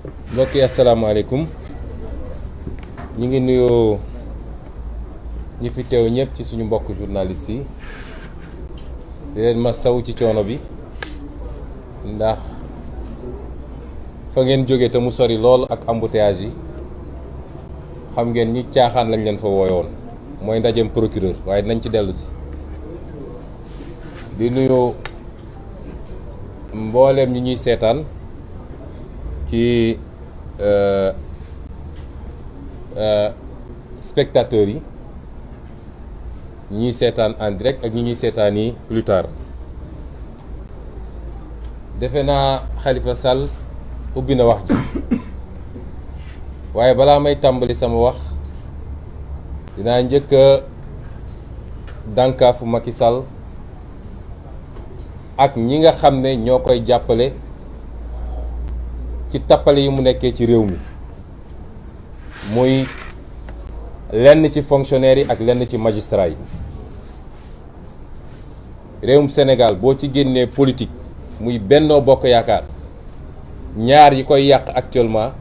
mbokk yi asalaamaaleykum ñu ngi nuyoo ñi fi teew ñëpp ci suñu mbokk journalistes yi di leen ma saw ci coono bi ndax fa ngeen jóge te mu sori lool ak embouteillage yi xam ngeen ñi caaxaan lañ leen fa wooyoon mooy ndajem procureur waaye dinañ ci dellu si di nuyu mbooleem ñi ñuy seetaan ci spectateurs yi ñi ñuy seetaan en direct ak ñi ñuy seetaan yi plus tard defe naa Khalifa Sall ubbi na wax ji waaye balaa may tàmbali sama wax dinaa njëkk a dànkaafu Macky Sall ak ñi nga xam ne ñoo koy jàppale ci tappale yi mu nekkee ci réew mi muy lenn ci fonctionnaires yi ak lenn ci magistrats yi réewum Sénégal boo ci génnee politique muy Benno Bokk Yaakaar ñaar yi koy yàq actuellement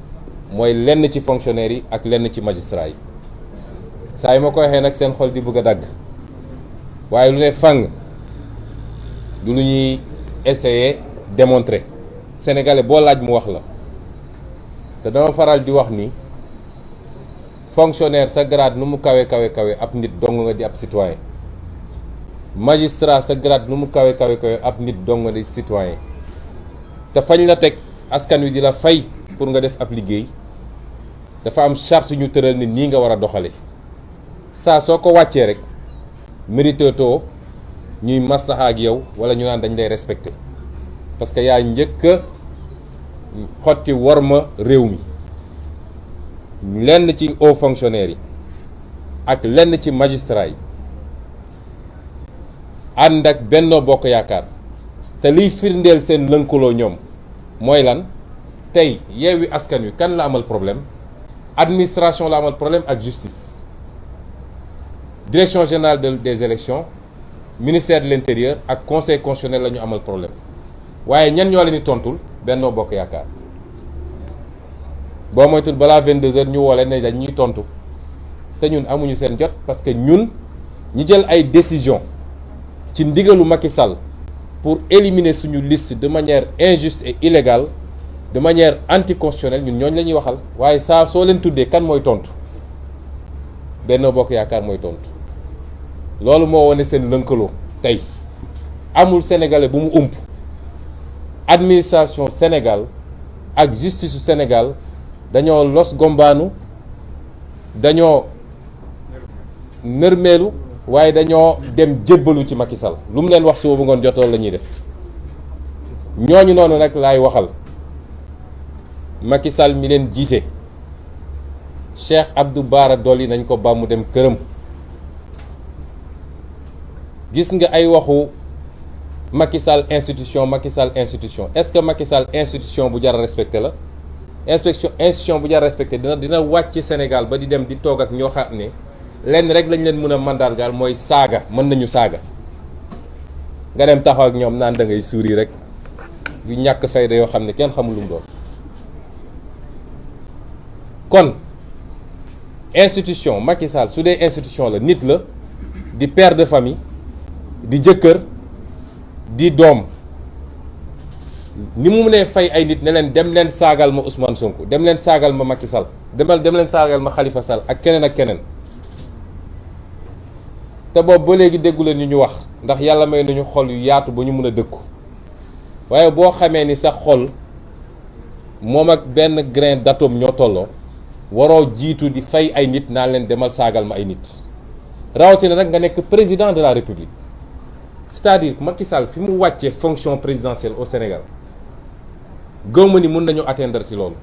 mooy lenn ci fonctionnaires yi ak lenn ci magistrats yi saa yi ma ko waxee nag seen xol di bëgg a dagg waaye lu ne fàng du lu ñuy essayer démontrer sénégalais boo laaj mu wax la te dama faral di wax ni fonctionnaire sa grade nu mu kawe ab nit dong nga di ab citoyen magistrat sa grade nu mu kawe ab nit dong nga di citoyen te fañ la teg askan wi di la fay pour nga def ab liggéey dafa am charte ñu tëral ni nii nga war a doxale saa soo ko wàccee rek mérite too ñuy maslaxa ak yow wala ñu naan dañ lay respecté parce que yaa njëkk a xotti worma réew mi lenn ci hauts fonctionnaires yi ak lenn ci magistrats yi ànd ak Benno Bokk Yaakaar te liy firndeel seen lënkaloo ñoom mooy lan tey Yewwi Askan Wi kan la amal problème administration la amal problème ak justice direction générale des élections ministère de l'intérieur ak conseil constitutionnel la ñu amal problème waaye ñan ñoo leen di tontul Benno Bokk Yaakaar boo moytul balaa 22h ñu woo leen ne dañ ñuy tontu te ñun amuñu seen jot parce que ñun ñi jël ay décision ci ndigalu Macky Sall pour éliminer suñu liste de manière injuste et illégale de manière anticonstitutionnelle ñun ñooñu la ñuy waxal waaye saa soo leen tuddee kan mooy tontu Benno Bokk Yaakaar mooy tontu loolu moo wane seen lënkaloo tey amul sénégalais bu mu ump administration Sénégal ak justice su Sénégal dañoo los gombaanu dañoo nërmeelu waaye dañoo dem jébbalu ci Macky Sall lu mu leen wax suba bu ngoon jot loolu la ñuy def ñooñu noonu nag laay waxal Macky Sall mi leen jiite Cheikh Abdou Bara Dolly nañ ko ba mu dem këram gis nga ay waxu Macky Sall institution est-ce que Macky Sall institution bu jar a respecté la institution bu jar a respecté dina wàcc Sénégal ba di dem di toog ak ñoo xam ne lenn rek lañ leen mën a mandargaal mooy saaga mën nañu saaga nga dem taxaw ak ñoom naan da ngay suuri rek yu ñàkk fayda yoo xam ne kenn xamul lu mu doon kon institution Macky Sall su dee institution la nit la di père de famille di jëkkër di doom ni mu mënee fay ay nit ne leen dem leen saagal ma Ousmane Sonko dem leen saagal ma Macky Sall dem leen saagal ma Khalifa Sall ak keneen ak keneen te boobu ba léegi déggu leen ñu wax ndax yàlla may nañu xol yu yaatu ba ñu mën a dëkku waaye boo xamee ni sa xol moom ak benn grain d'atome ñoo tolloo waroo jiitu di fay ay nit naa leen demal saagal ma ay nit rawatina nag nga nekk président de la République c'est-à-dire Macky Sall fi mu wàccee fonction présidentielle au Sénégal gëwma ni mun nañu atteindre ci loolu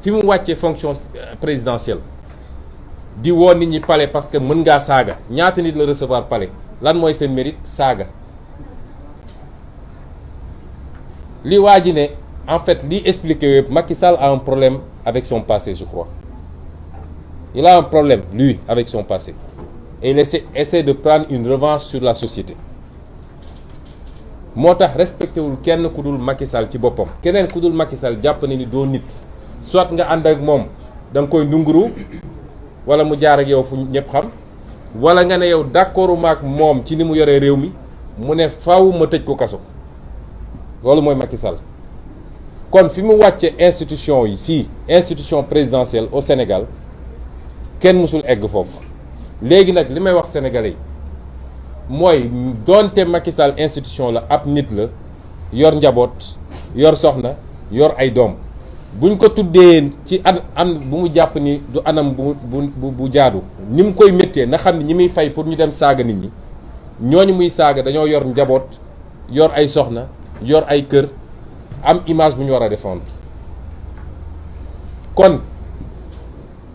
fi mu wàccee fonction présidentielle di woo nit ñi palais parce que mën ngaa saaga ñaata nit la recevoir palais lan mooy seen mérite saaga li waa ji ne en fait li expliqué yëpp Macky Sall a un problème avec son passé je crois il a un problème lui avec son passé et il essaie de prendre une revanche sur la société moo tax respecté wul kenn ku dul Macky Sall ci boppam. keneen ku dul Macky Sall jàpp na ni doo nit soit nga ànd ak moom da nga koy ndunguru wala mu jaar ak yow fu ñëpp xam wala nga ne yow d'accordu maak moom ci ni mu yoree réew mi mu ne faw ma tëj ko kaso loolu mooy Macky Sall. kon fi mu wàcce institution yi fii institution présidentielle au Sénégal kenn mësul egg foofu léegi nag li may wax sénégalais yi mooy doonte Macky Sall institution la ab nit la yor njaboot yor soxna yor ay doom buñ ko tuddee ci am bu mu jàpp ni du anam bu jaadu ni mu koy méttee na xam ne ñi muy fay pour ñu dem saaga nit ñi ñooñu muy saaga dañoo yor njaboot yor ay soxna yor ay kër am image bu ñu war a défendre kon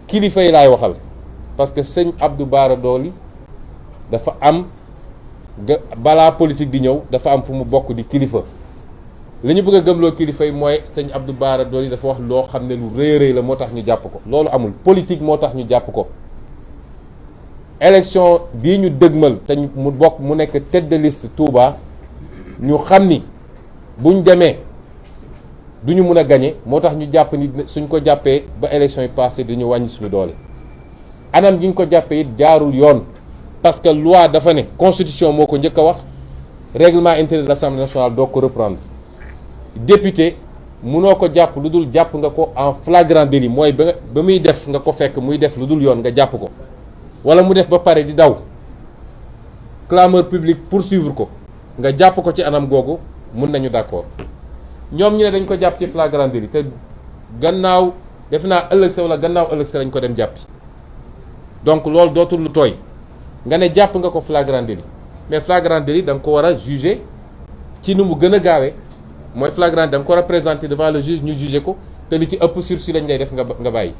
kilifa yi laay waxal parce que sëñ Abdou Bara Dolly dafa am balaa politique di ñëw dafa am fu mu bokk di kilifa li ñu bëgg a gëmloo kilifa yi mooy sëñ Abdou Bara Dolly dafa wax loo xam ne lu rëy rëy la moo tax ñu jàpp ko loolu amul politique moo tax ñu jàpp ko élection bii ñu dëgmal te mu bokk mu nekk tête de liste Touba ñu xam ni buñ demee duñu mun a gagné moo tax ñu jàpp ni suñ ko jàppee ba élection yi passé dañu wàññi suñu doole anam gi ñu ko jàppee it jaarul yoon parce que loi dafa ne constitution moo ko njëkk a wax règlement intérieur de l'Assemblée nationale doo ko reprendre député munoo ko jàpp lu dul jàpp nga ko en flagrant délit mooy ba muy def nga ko fekk muy def lu dul yoon nga jàpp ko wala mu def ba pare di daw clameur publique poursuivre ko nga jàpp ko ci anam googu mun nañu d'accord ñoom ñu ne dañ ko jàpp ci flagrant délit te gannaaw def naa ëllëg sa wala gannaaw ëllëg sa lañ ko dem jàppi donc loolu dootul lu tooy nga ne jàpp nga ko flagrant délit mais flagrant délit da nga ko war a juger ci nu mu gën a gaawee mooy flagrant da nga ko war a présenter devant le juge ñu juger ko te li ci ëpp sursis lañ lay def nga bàyyi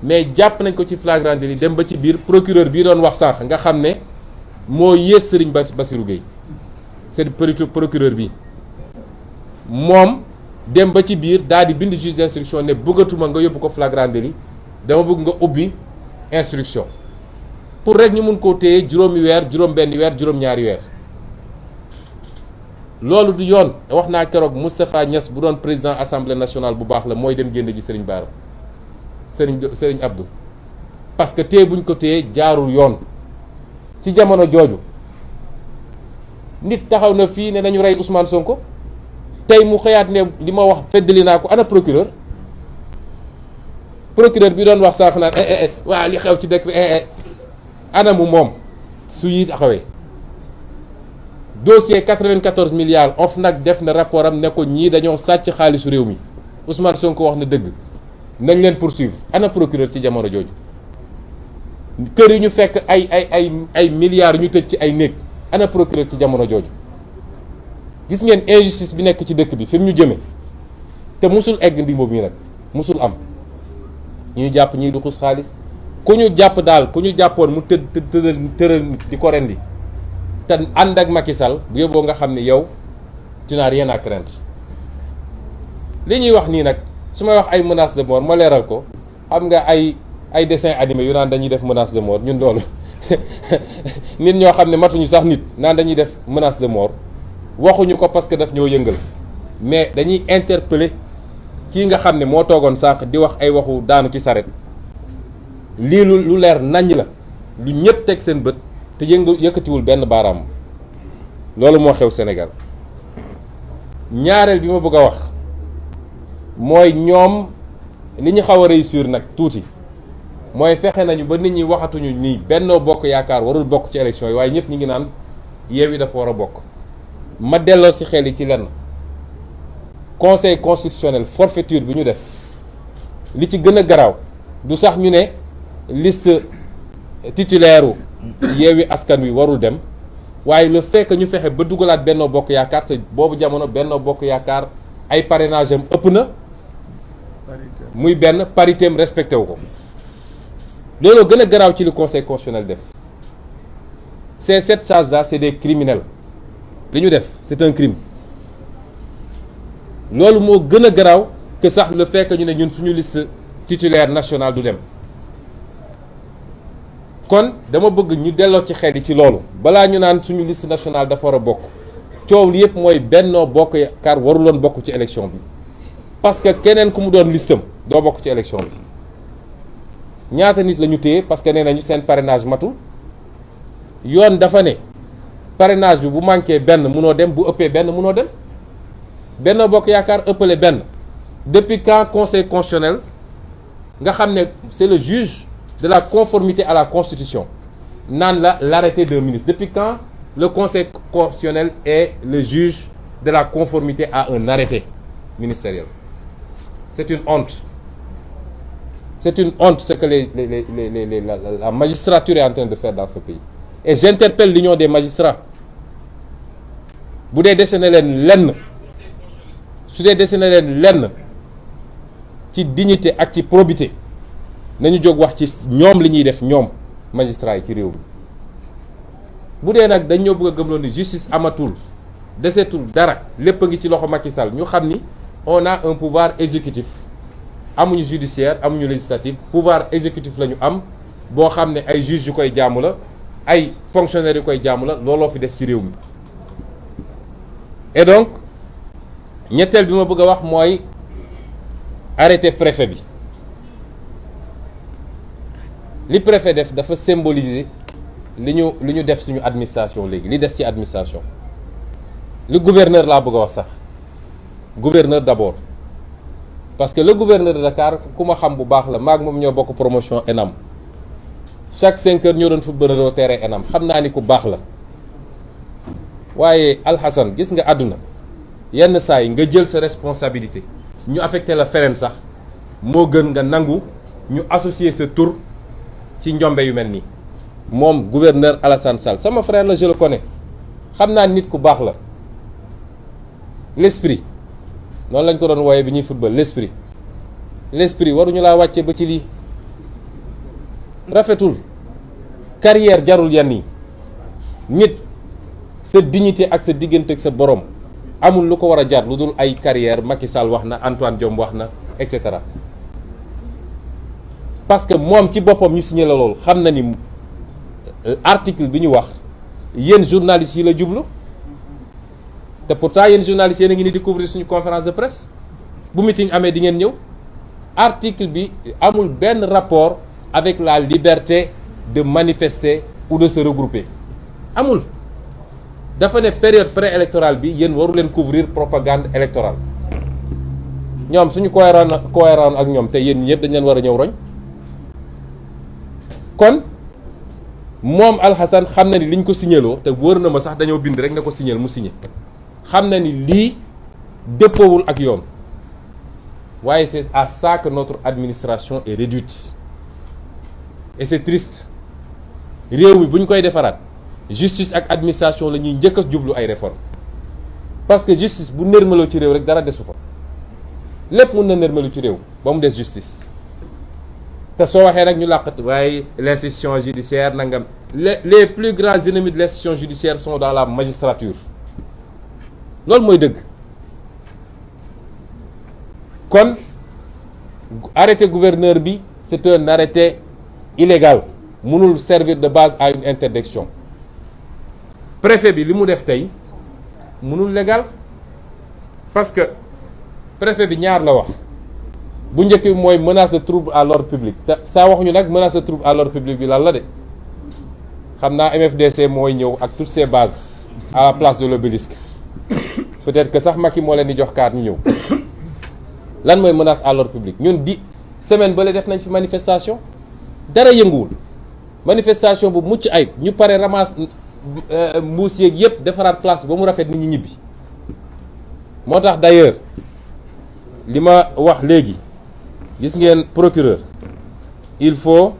mais jàpp nañ ko ci flagrant délit dem ba ci biir procureur bii doon wax sànq nga xam ne moo yées Serigne Bassirou Gueye c'est procureur bi moom dem ba ci biir daal di bind juge d'instruction ne bëggatuma nga yóbbu ko flagrant délit dama bëgg nga ubbi instruction pour rek ñu mun koo téye juróomi weer juróom-benni weer juróom-ñaari weer loolu du yoon. wax naa keroog Moustapha Niass bu doon président assemblée nationale bu baax la mooy dem génn ji Serigne Bara Serigne Abdou parce que téye buñ ko téye jaarul yoon. ci jamono jooju nit taxaw na fii ne nañu rey Ousmane Sonko tey mu xëyaat ne li ma wax feddali naa ko ana procureur bi doon wax sànq naan waa li xew ci dëkk bi ana mu moom su yi taxawee dossier 94 milliards OFNAC def na rapport am ne ko ñii dañoo sàcc xaalisu réew mi Ousmane Sonko wax na dëgg nañ leen poursuivre ana procureur ci jamono jooju kër yi ñu fekk ay milliards ñu tëj ci ay néeg ana procureur ci jamono jooju gis ngeen injustice bi nekk ci dëkk bi fi mu ñu jëme te musul egg ndimbo bi nag musul am ñu jàpp ñii du xus xaalis ku ñu jàpp daal ku ñu jàppoon mu tëral di ko rendi te ànd ak Macky Sall bu yóbboo nga xam ne yow tu n'as rien à craindre li ñuy wax nii nag su may wax ay menaces de mort ma leeral ko xam nga ay dessin animé yu naan dañuy def menace de mort ñun loolu nit ñoo xam ne matuñu sax nit naan dañuy def menace de mort waxuñu ko parce que daf ñoo yëngal mais dañuy interpeller kii nga xam ne moo toogoon sànq di wax ay waxu daanu ci saret lii lu leer naññ la lu ñëpp teg seen bët te yëkkatiwul benn baaraam loolu moo xew Sénégal. ñaareel bi ma bëgg a wax mooy ñoom li ñu xaw a réussir nag tuuti mooy fexe nañu ba nit ñi waxatuñu nii Benno Bokk Yaakaar warul bokk ci élection yi waaye ñëpp ñi ngi naan Yewwi dafa war a bokk. ma delloo ci xel yi ci lenn conseil constitutionnel forfaiture bi ñu def li ci gën a garaaw du sax ñu ne liste titulaire Yewwi Askan Wi warul dem waaye le fait que ñu fexe ba dugalaat Benno Bokk Yaakaar te boobu jamono Benno Bokk Yaakaar ay parrainage am ëpp na muy benn parité am respecté wu ko loolu gën a garaaw ci li conseil constitutionnel def ces 7 charges-là c'est des criminels li ñu def c'est un crime loolu moo gën a garaaw que sax le fait que ñu ne ñun suñu liste titulaire nationale du dem kon dama bëgg ñu delloo ci xel yi ci loolu balaa ñu naan suñu liste nationale dafa war a bokk coow li yëpp mooy Benno Bokk Yaakaar waruloon bokk ci élection bi parce que keneen ku mu doon listam doo bokk ci élection bi. ñaata nit la ñu téye parce que nee nañu seen parrainage matul yoon dafa ne parrainage bi bu manqué benn munoo dem, bu ëppee benn munoo dem. Benno Bokk Yaakaar ëppale benn depuis quand conseil constitutionnel nga xam ne c'est le juge de la conformité à la constitution naan la l'arrêté d'un ministre, depuis quand le conseil constitutionnel est le juge de la conformité à un arrêté ministériel? C'est une honte. C'est une honte ce que la magistrature est en train de faire dans ce pays. Et j'interpelle l'union des magistrats. Bu dee dese na leen lenn su dee dese na leen lenn ci dignité ak ci probité nañu jóg wax ci ñoom li ñuy def ñoom magistrats yi ci réew mi. Bu dee nag dañ ñoo bëgg a gëmloo ni justice amatul desetul dara lépp a ngi ci loxo Macky Sall ñu xam ni on a un pouvoir exécutif amuñu judiciaire amuñu législatif pouvoir exécutif la ñu am boo xam ne ay juges yu koy jaamu la ay fonctionnaires yu koy jaamu la looloo fi des ci réew mi. Et donc ñetteel bi ma bëgg a wax mooy arrêté préfet bi li préfet def dafa symboliser li ñu def suñu administration léegi li des ci administration le gouverneur laa bëgg a wax sax gouverneur d'abord parce que le gouverneur de Dakar ku ma xam bu baax la maag moom ñoo bokk promotion ENAM chaque 5 heures ñoo doon footballeur terrain ENAM xam naa ni ku baax la waaye Alhassane gis nga àdduna yenn saa yi nga jël sa responsabilité ñu affecté la feneen sax moo gën nga nangu ñu associer sa tur ci njombe yu mel nii. moom gouverneur Alassane Sall sama frère la, je le connais xam naa nit ku baax la l'esprit noonu lañ ko doon wooye bi ñuy football l'esprit waruñu laa wàccee ba ci lii rafetul carrière jarul yenn yi nit sa dignité ak sa diggante ak sa borom amul lu ko war a jar lu dul ay carrière. Macky Sall wax na, Antoine Diome wax na et cetera parce que moom ci boppam ñu signé la loolu xam na ni article bi ñu wax yéen journalistes yi la jublu te pourtant yéen journalistes yéen a ngi ni di couvrir suñu conférence de presse bu meeting amee di ngeen ñëw. Article bi amul benn rapport avec la liberté de manifester ou de se regrouper amul. dafa ne période préélectorale bi yéen waru leen couvrir propagande électorale ñoom suñu cohérent ak ñoom te yéen ñëpp dañ leen war a ñëw roñ kon moom Alhassane xam na ni liñ ko signaloo te wóor na ma sax dañoo bind rek ne ko signal mu signé xam na ni lii dëppoowul ak yoon waaye c'est à ça que notre administration est réduite et c'est triste. réew mi bu ñu koy defaraat justice ak administration la ñuy njëkk a jublu ay réformes parce que justice bu nërmaloo ci réew rek dara desu fa lépp mun na nërmalu ci réew ba mu des justice te soo waxee nag ñu làqat waaye l'institution judiciaire nangam les plus grands ennemis de l'institution judiciaire sont dans la magistrature loolu mooy dëgg. kon arrêté gouverneur bi c'est un arrêté illégal mënul servir de base à une interdiction. Préfet bi li mu def tey mënul légal parce que préfet bi ñaar la wax bu njëkk bi mooy menace de trouble à l'ordre public te saa waxuñu nag menace de trouble à l'ordre public bi lan la de xam naa MFDC mooy ñëw ak toutes ses bases à la place de l'obélisque peut-être que sax Macky moo leen di jox kaar ñu ñëw lan mooy menace à l'ordre public. ñun di semaine ba la def nañ fi manifestation dara yënguwul manifestation bu mucc ayib ñu pare ramasse mbuus yeeg yëpp defaraat place ba mu rafet nit ñi ñibbi moo tax d'ailleurs li ma wax léegi gis ngeen procureur il faut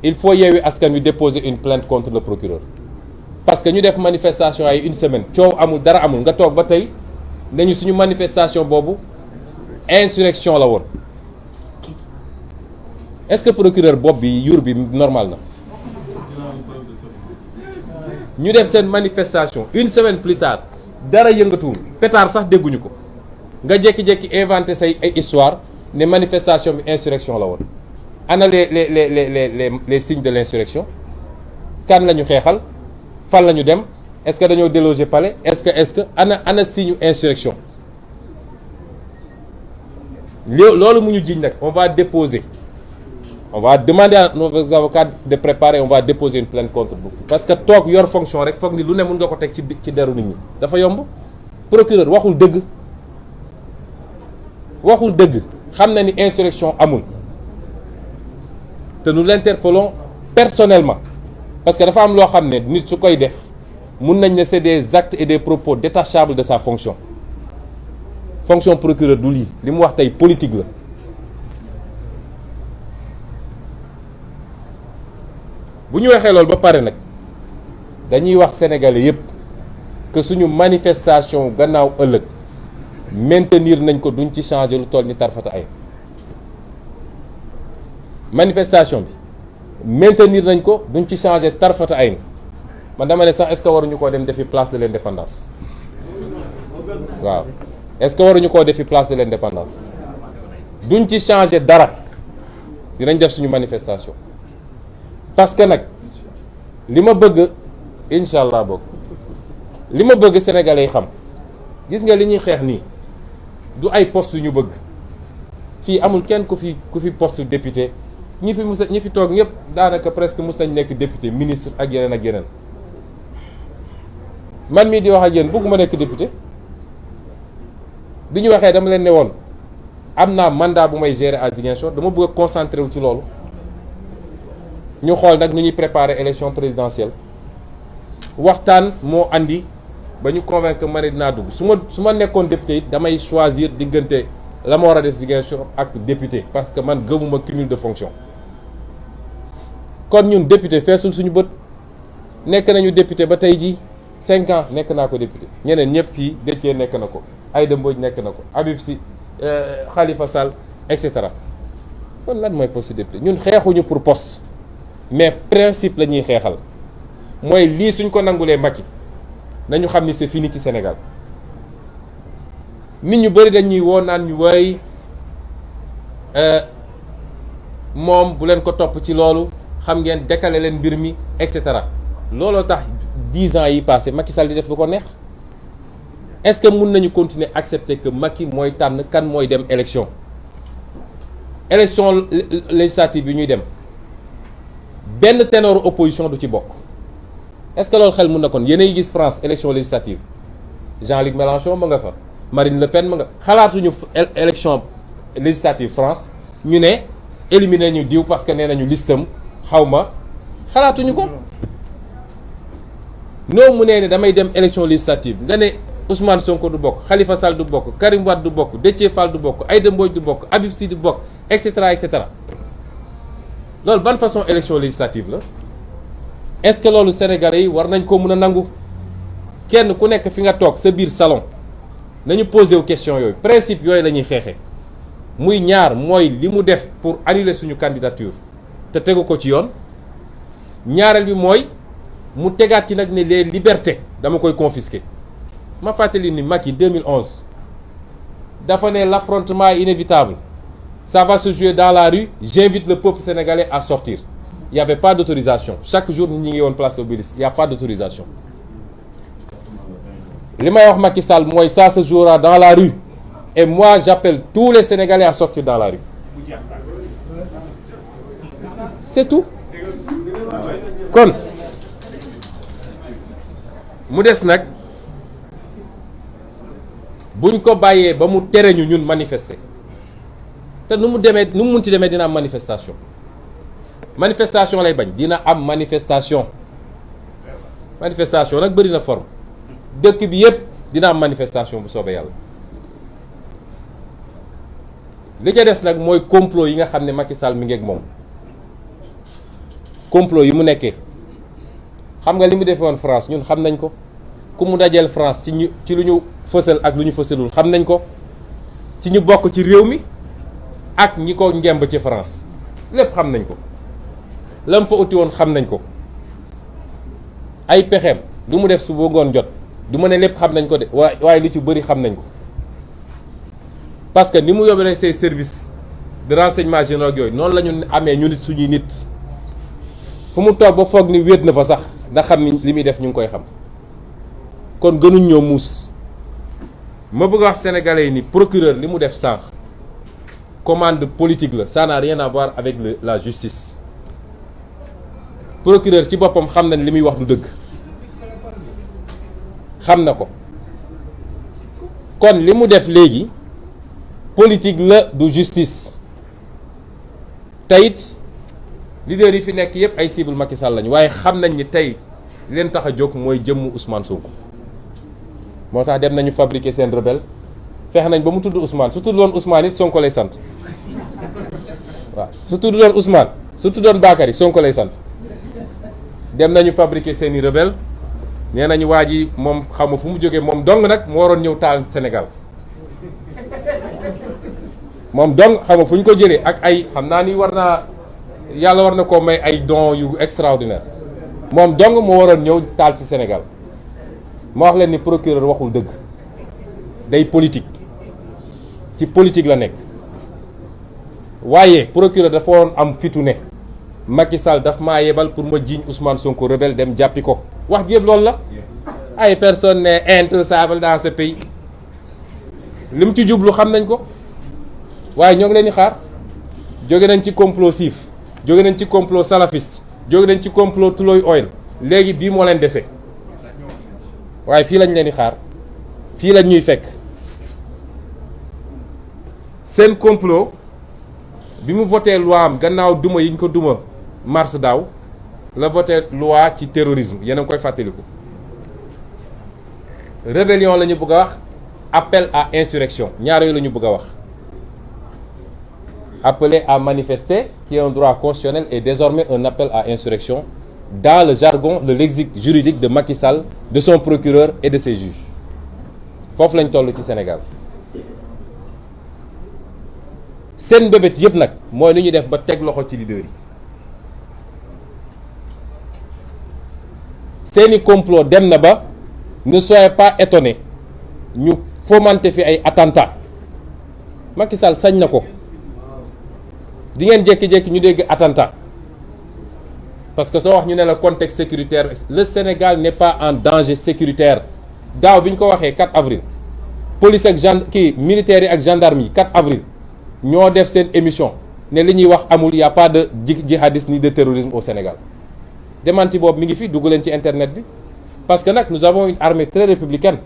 Yewwi Askan Wi déposer une plainte contre le procureur parce que ñu def manifestation ay une semaine coow amul dara amul nga toog ba tey nañu suñu manifestation boobu insurrection la woon est-ce que procureur bopp bi yuur bi normal na ñu def seen manifestation une semaine plus tard dara yëngatuwul pétard sax dégguñu ko nga jékki-jékki inventé say ay histoire ne manifestation bi insurrection la woon ana les signes de l'insurrection kan la ñu xeexal fan la ñu dem est-ce que dañoo déloger palais est-ce que ana signe insurrection loolu mu ñu jiiñ nag on va demander à nos avocats de préparer, on va déposer une plainte contre vous parce que toog yor fonction rek foog ni lu ne mun nga ko teg ci deru nit ñi dafa yomb. Procureur waxul dëgg xam na ni insurrection amul te nous l'interpellons personnellement parce que dafa am loo xam ne nit su koy def mun nañ ne c'est des actes et des propos détachables de sa fonction procureur du lii li mu wax tey politique la. bu ñu waxee loolu ba pare nag dañuy wax sénégalais yépp que suñu manifestation gannaaw ëllëg maintenir nañ ko duñ ci changer lu toll ni tarfata ay manifestation bi maintenir nañ ko duñ ci changer tarfata ay man dama ne sax est-ce que waruñu koo dem defi place de l'indépendance waaw est-ce que waruñu koo defi place de l'indépendance duñ ci changer dara dinañ def suñu manifestation parce que nag li ma bëgg incha allah boog li ma bëgg sénégalais yi xam gis nga li ñuy xeex nii du ay poste yu ñu bëgg fii amul kenn ku fi poste député ñi fi toog ñëpp daanaka presque mus nañ nekk député ministre ak yeneen man mii di wax ak yéen bëgguma nekk député bi ñu waxee dama leen ne woon am naa mandat bu may gérer à Ziguinchor dama bëgg a concentré wu ci loolu ñu xool nag nu ñuy préparer élection présidentielle waxtaan moo andi ba ñu convaincre ma ne dinaa dugg su ma nekkoon député it damay choisir diggante la ma war a def Ziguinchor ak député parce que man gëmuma cumul de fonction kon ñun député feesul suñu bët nekk nañu député ba tey jii 5 ans nekk naa ko député ñeneen ñëpp fii Déthié nekk na ko Aïda Mbodj nekk na ko Habib Sy Khalifa Sall et cetera kon lan mooy poste député ñun xeexuñu pour poste mais principe la ñuy xeexal mooy lii suñ ko nangulee Macky nañu xam ni c'est fini ci Sénégal nit ñu bëri dañuy woo naan ñu way moom bu leen ko topp ci loolu xam ngeen décaler leen mbir mi et cetera looloo tax 10 ans yi passé Macky Sall di def lu ko neex est-ce que mun nañu continuer accepter que Macky mooy tànn kan mooy dem élection législative yi ñuy dem benn ténor opposition du ci bokk est-ce que loolu xel mun na kon yéenay gis France élection législative Jean-Luc Mélenchon ma nga fa Marine Le Pen ma nga xalaatuñu élection législative France ñu ne éliminer ñu diw parce que nee nañu listam xaw ma xalaatuñu ko noo mu nee ne damay dem élection législative nga ne Ousmane Sonko du bokk Khalifa Sall du bokk Karim Wade du bokk Déthié Fall du bokk Aïda Mbodj du bokk Habib Sy du bokk et cetera loolu ban façon élection législative la est-ce que loolu sénégalais yi war nañ ko mën a nangu kenn ku nekk fi nga toog sa biir salon nañu posé wu question yooyu principe yooyu la ñuy xeexee muy ñaar mooy li mu def pour annuler suñu candidature te tegu ko ci yoon ñaareel bi mooy mu tegaat ci nag ne les libertés dama koy confisquer ma fàttali ni Macky 2011 dafa ne l'affrontement est inévitable ça va se jouer dans la rue j'invite le peuple sénégalais à sortir il y avait pas d'autorisation chaque jour ñi ngi woon place Obélisque il y a pas d'autorisation li may wax Macky Sall mooy ça se jouera dans la rue et moi j'appelle tous les Sénégalais à sortir dans la rue c'est tout kon mu des nag buñ ko bàyyee ba mu tere ñu ñun manifester te nu mu munti demee dina am manifestation lay bañ dina am manifestation nag bëri na forme dëkk bi yépp dina am manifestation bu soobee yàlla li ca des nag mooy complot yi nga xam ne Macky Sall mi ngi ak moom complot yi mu nekkee xam nga li mu defee woon France ñun xam nañ ko ku mu dajeel France ci lu ñu fësal ak lu ñu fësalul xam nañ ko ci ñu bokk ci réew mi ak ñi ko ngemb ci France lépp xam nañ ko la mu fa uti woon xam nañ ko ay pexeem lu mu def su ba ngoon jot du ma ne lépp xam nañ ko de waaye li ci bëri xam nañ ko parce que ni mu yóbbee say services de renseignement généraux yooyu noonu la ñu amee ñu nit suñuy nit fu mu toog ba foog ni wéet na fa sax ndax xam ni li muy def ñu ngi koy xam kon gënuñ ñoo muus. ma bëgg wax sénégalais yi ni procureur li mu def sànq commande politique la, ça n'a rien à voir avec la justice. Procureur ci boppam xam na ne li muy wax du dëgg xam na ko kon li mu def léegi politique la du justice. tayit leader yi fi nekk yépp ay cible Macky Sall lañu waaye xam nañ ni tey leen tax a jóg mooy jëmmu Ousmane Sonko moo tax dem nañu fabriquer seen rebelle feex nañ ba mu tudd Ousmane su tudd doon Ousmane it Sonko lay sant waaw su tudd doon Ousmane su tuddoon Bakary Sonko lay sant. dem nañu fabriquer seeni rebelle nee nañu waa ji moom xam nga fu mu jógee moom dong nag mu waroon ñëw taal Sénégal moom dong xam nga fu ñu ko jëlee ak ay xam naa ni war naa yàlla war na koo may ay dons yu extraordinaire moom dong mu waroon ñëw taal ci Sénégal ma wax leen ni procureur waxul dëgg day politique ci politique la nekk waaye procureur dafa waroon am fitu ne Macky Sall daf maa yebal pour ma jiiñ Ousmane Sonko rebelle dem jàppi ko wax ji yëpp loolu la ay personne n'est intouchable dans ce pays li mu ci jublu xam nañ ko waaye ñoo ngi leen di xaar jóge nañ ci complot siif jóge nañ ci complot salafiste jóge nañ ci complot Tullow Oil léegi bii moo leen dese waaye fii lañ leen di xaar fii lañ ñuy fekk seen complot bi mu voté loi am gannaaw duma yi ñu ko duma mars daaw la voté loi ci terrorisme yéen a ngi koy fàttaliku rébellion la ñu bëgg a wax appel à insurrection ñaar yooyu la ñu bëgg a wax appeler à manifester qui est un droit constitutionnel et désormais un appel à insurrection dans le jargon le lexique juridique de Macky Sall, de son procureur et de ses juges foofu lañ toll ci Sénégal seen mbébét yëpp nag mooy lu ñu def ba teg loxo ci leader yi seeni complot dem na ba ne soyez pas étonnés ñu fomenter fi ay attentats Macky Sall sañ na ko di ngeen jékki-jékki ñu dégg attentat parce que soo wax ñu ne la contexte sécuritaire le Sénégal n'est pas en danger sécuritaire daaw bi ñu ko waxee 4 avril police ak militaires yi ak gendarme yi 4 avril ñoo def seen émission ne li ñuy wax amul y a pas de djihadisme ni de terrorisme au Sénégal démenti boobu mi ngi fi dugg leen ci internet bi parce que nag nous avons une armée très républicaine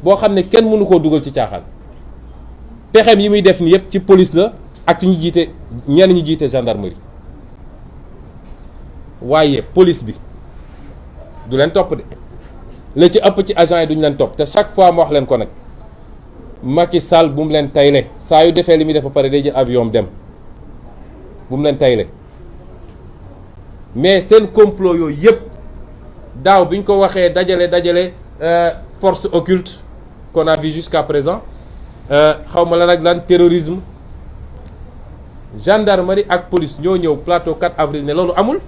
boo xam ne kenn mënu koo dugal ci caaxaan pexem yi muy def ni yëpp ci police la ak ci ñi jiite ñenn ñi jiite gendarmerie waaye police bi du leen topp de la ci ëpp ci agent yi duñu leen topp te chaque fois ma wax leen ko nag Macky Sall bu mu leen tayle saa yu defee li muy def ba pare day jël avion dem bu mu leen tayle mais seen complot yooyu yëpp daaw bi ñu ko waxee dajale force occulte qu'on a vu jusqu'à présent xaw ma lan ak lan terrorisme gendarmerie ak police ñoo ñëw plateau 4 avril ne loolu amul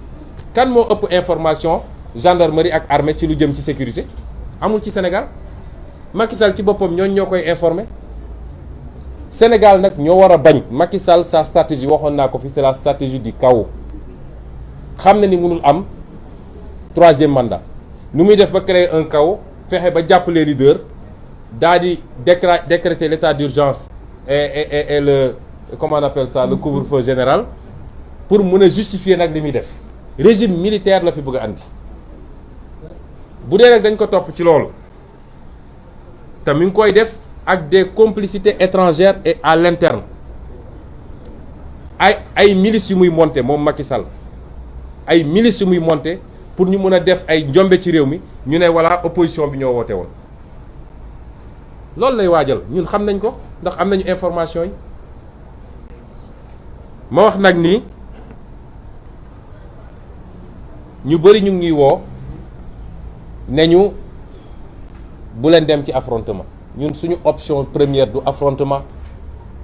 kan moo ëpp information gendarmerie ak armée ci lu jëm ci sécurité amul ci Sénégal Macky Sall ci boppam ñoo koy informer Sénégal nag ñoo war a bañ Macky Sall sa stratégie waxoon naa ko fi c'est la stratégie du chaos xam na ni mënul am 3e mandat nu muy def ba créer un chaos fexe ba jàpp les leaders daal di décréter l'état d'urgence et le comment on appelle ça le couvre-feu général pour mën a justifier nag li muy def régime militaire la fi bëgg a andi bu dee nag dañ ko topp ci loolu te mi ngi koy def ak des complicités étrangères et à l'interne ay milices yu muy monter moom Macky Sall ay milices yu muy monter pour ñu mën a def ay njombe ci réew mi ñu ne voilà opposition bi ñoo woote woon loolu lay waajal ñun xam nañ ko ndax am nañu information yi ma wax nag ni ñu bëri ñu ngi ñuy woo ne ñu bu leen dem ci affrontement ñun suñu option première du affrontement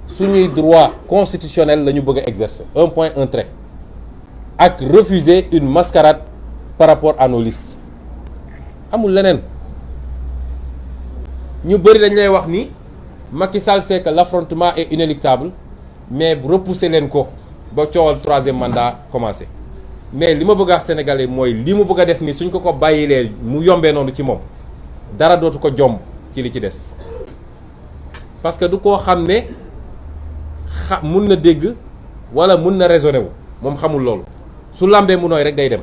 suñuy droit constitutionnel la ñu bëgg a exercer un point un trait ak refuser une mascarade par rapport à nos listes amul leneen ñu bëri dañ lay wax ni Macky Sall sait que l'affrontement est inéluctable mais repousser leen ko ba coowal 3e mandat commencé mais li ma bëgg a wax sénégalais mooy li mu bëgg a def ni suñ ko bàyyilee mu yombee noonu ci moom dara dootu ko jomb ci li ci des parce que du koo xam ne mun na dégg wala mun na raisonner wu moom xamul loolu su lambee mu nooy rek day dem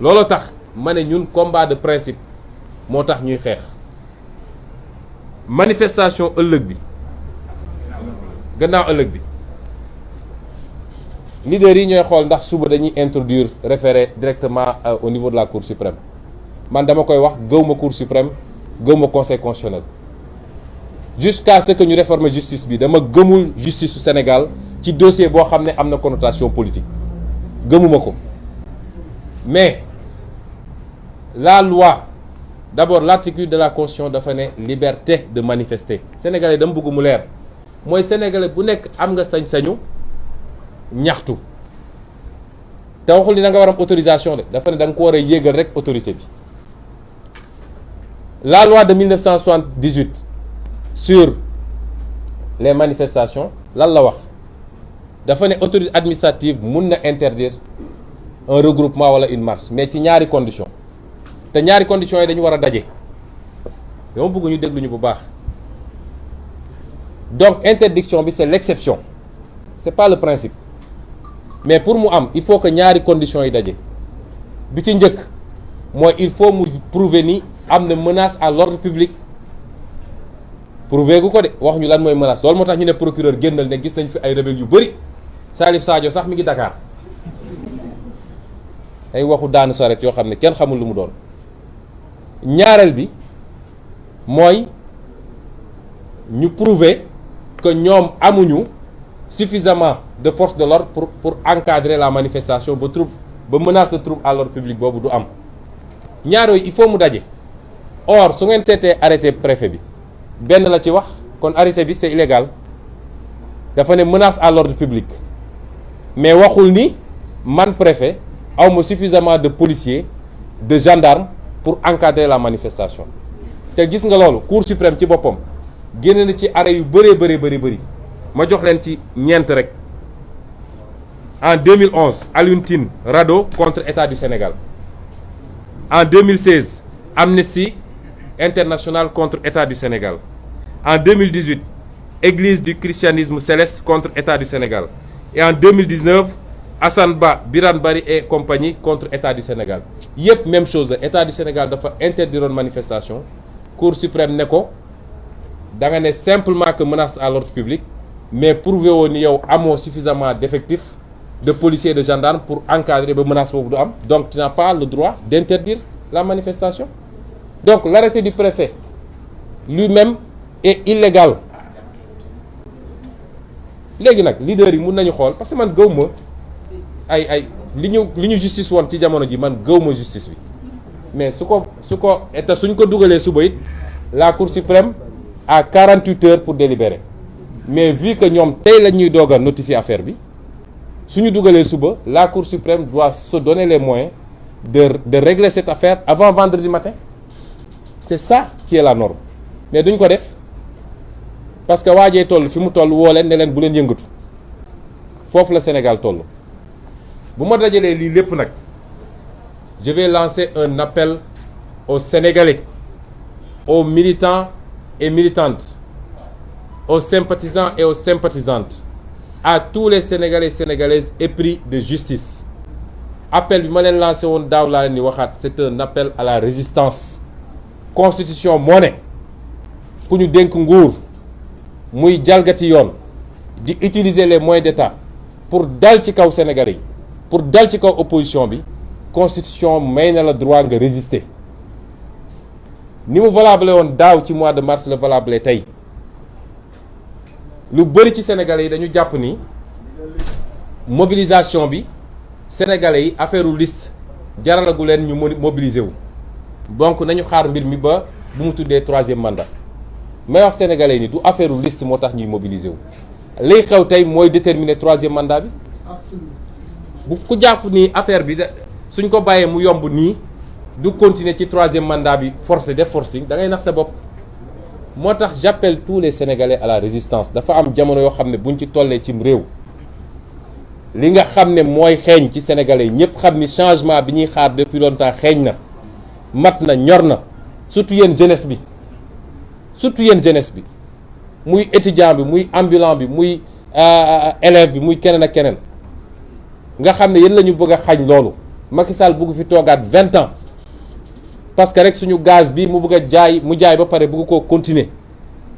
looloo tax ma ne ñun combat de principe moo tax ñuy xeex manifestation ëllëg bi gannaaw ëllëg bi leaders yi ñooy xool ndax suba dañuy introduire référé directement au niveau de la Cour suprême man dama koy wax gëwma Cour suprême gëwma conseil constitutionnel jusqu'à ce que ñu réformer justice bi dama gëmul justice su Sénégal ci dossier boo xam ne am na connotation politique gëmuma ko mais la loi d'abord l'article de la constitution dafa ne liberté de manifester sénégalais dama bëgg mu leer mooy sénégalais bu nekk am nga sañ-sañu ñaxtu te waxul ni da nga war am autorisation de dafa ne da nga ko war a yéegal rek autorité bi la loi de 1978 sur les manifestations lan la wax dafa ne autorité administrative mun na interdire un regroupement wala une marche mais ci ñaari conditions te ñaari conditions yi dañu war a daje dama bëgg ñu déglu ñu bu baax donc interdiction bi c'est l'exception c'est pas le principe mais pour mu am il faut que ñaari conditions yi daje bi ci njëkk mooy il faut mu prouver ni am na menace à l'ordre public prouver gu ko de wax ñu lan mooy menace loolu moo tax ñu ne procureur génnal ne gis nañ fi ay rebelles yu bëri Salif Sadio sax mi ngi Dakar ay waxu daanu saret yoo xam ne kenn xamul lu mu doon ñaareel bi mooy ñu prouver que ñoom amuñu suffisamment de force de l'ordre pour encadrer la manifestation ba menace de trouble à l'ordre public boobu du am ñaar yooyu il faut mu daje or su ngeen seetee arrêté préfet bi benn la ci wax kon arrêté bi c'est illégal dafa ne menace à l'ordre public mais waxul ni man préfet awma suffisamment de policiers de gendarmes pour encadrer la manifestation te gis nga loolu Cour suprême ci boppam génne na ci arrêt yu bëri ma jox leen ci ñeent rek en 2011 Alioune Tine Rado contre État du Sénégal en 2016 Amnesty International contre État du Sénégal en 2018 Église du christianisme céleste contre État du Sénégal et en 2019 Assane Ba Birane Bari et compagnie contre État du Sénégal yépp même chose la État du Sénégal dafa interdiroon manifestation Cour suprême ne ko da nga ne simplement que menace à l'ordre public mais prouvé woon ni yow amoo suffisamment d'effectifs de policiers et de gendarmes pour encadrer ba menace boobu du am donc tu n'as pas le droit d'interdire la manifestation donc l'arrêté du préfet lui-même est illégal léegi nag leader yi mun nañu xool parce que man gëw ma ay li ñu justice woon ci jamono ji man gëw ma justice bi mais su ko te suñ ko dugalee suba it la Cour suprême a 48 heures pour délibérer mais vu que ñoom tey la ñuy doog a notifier affaire bi suñu dugalee suba la Cour suprême doit se donner les moyens de régler cette affaire avant vendredi matin c'est ça qui est la norme mais duñ ko def parce que waajee toll fi mu toll woo leen ne leen bu leen yëngatu foofu la Sénégal toll bu ma dajalee lii lépp nag je vais lancer un appel aux Sénégalais aux militants et militantes aux sympathisants et aux sympathisantes à tous les Sénégalais et Sénégalaises épris de justice appel bi ma leen lancé woon daaw laa leen di waxaat c'est un appel à la résistance constitution moo ne ku ñu dénk nguur muy jalgati yoon di utiliser les moyens d'État pour dal ci kaw Sénégalais yi pour dal ci kaw opposition bi constitution may na la droit nga résister ni mu valable woon daaw ci mois de mars la valable tey lu bëri ci Sénégalais yi dañu jàpp ni mobilisation bi Sénégalais yi affaire u liste jaralagu leen ñu mobiliser wu donc nañu xaar mbir mi ba bu mu tuddee troisième mandat may wax Sénégalais yi ni du affaire u liste moo tax ñuy mobiliser wu liy xew tey mooy déterminer troisième mandat bi bu ku jàpp ni affaire bi suñ ko bàyyee mu yomb nii du continuer ci troisième mandat bi forcé def forcing da ngay nax sa bopp moo tax j'appelle tous les Sénégalais à la résistance dafa am jamono yoo xam ne buñ ci tollee cim réew li nga xam ne mooy xeeñ ci Sénégalais yi ñëpp xam ni changement bi ñuy xaar depuis longtemps xeeñ na mat na ñor na surtout yéen jeunesse bi muy étudiant bi muy ambulant bi muy élève bi muy keneen ak keneen nga xam ne yéen la ñu bëgg a xañ loolu. Macky Sall bëgg fi toogaat 20 ans parce que rek suñu gaz bi mu bëgg a jaay mu jaay ba pare bëgg koo continuer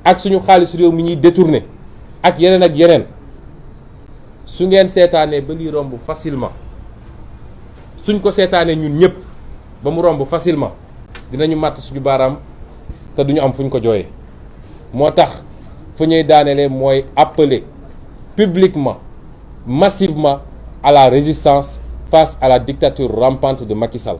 ak suñu xaalis réew mi ñuy détourner ak yeneen su ngeen seetaanee ba lii romb facilement suñ ko seetaanee ñun ñëpp ba mu romb facilement dinañu màtt suñu baaraam te duñu am fu ñu ko jooyee. moo tax fu ñuy daanelee mooy appeler publiquement massivement à la résistance face à la dictature rampante de Macky Sall.